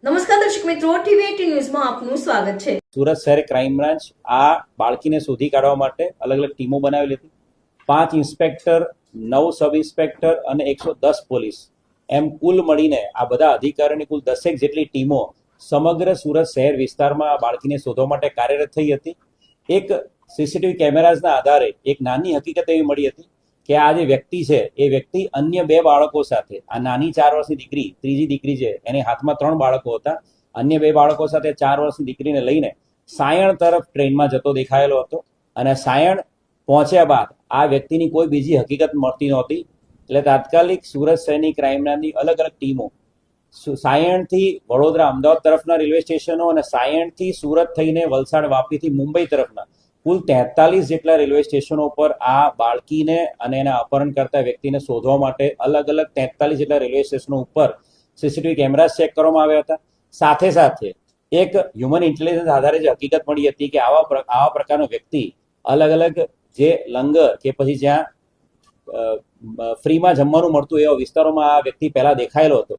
નમસ્કાર દર્શક મિત્રો, ટીવી18 ન્યૂઝમાં આપનું સ્વાગત છે। સુરત શહેર ક્રાઇમ બ્રાન્ચ આ બાળકીને શોધી કાઢવા માટે અલગ અલગ ટીમો બનાવેલી હતી। 5 ઇન્સ્પેક્ટર, 9 સબ ઇન્સ્પેક્ટર અને 110 પોલીસ એમ કુલ મળીને આ બધા અધિકારીઓની કુલ 10 જેટલી ટીમો સમગ્ર સુરત શહેર વિસ્તારમાં આ બાળકીને શોધવા માટે કાર્યરત થઈ હતી। એક સીસીટીવી કેમેરાઝના આધારે એક નાની હકીકત એવી મળી હતી કે આ જે વ્યક્તિ છે એ વ્યક્તિ અન્ય 2 બાળકો સાથે, આ નાની 4 વર્ષની દીકરી, ત્રીજી દીકરી છે, એની હાથમાં 3 બાળકો હતા, અન્ય 2 બાળકો સાથે 4 વર્ષની દીકરીને લઈને સાયણ તરફ ટ્રેનમાં જતો દેખાયેલો હતો। અને સાયણ પહોંચ્યા બાદ આ વ્યક્તિની કોઈ બીજી હકીકત મળતી નહોતી, એટલે તાત્કાલિક સુરત શહેરની ક્રાઇમ બ્રાન્ચની અલગ અલગ ટીમો સાયણથી વડોદરા, અમદાવાદ તરફના રેલવે સ્ટેશનો અને સાયણથી સુરત થઈને વલસાડ, વાપીથી મુંબઈ તરફના કુલ 43 જેટલા રેલવે સ્ટેશનો પર આ બાળકીને અને એના અપહરણ કરતા વ્યક્તિને શોધવા માટે અલગ અલગ 43 જેટલા રેલવે સ્ટેશનો ઉપર સીસીટીવી કેમેરા ચેક કરવામાં આવ્યા હતા। સાથે સાથે એક હ્યુમન ઇન્ટેલિજન્સ આધારે જે હકીકત મળી હતી કે આવા પ્રકારનો વ્યક્તિ અલગ અલગ જે લંગર કે પછી જ્યાં ફ્રીમાં જમવાનું મળતું એવા વિસ્તારોમાં આ વ્યક્તિ પહેલા દેખાયેલો હતો।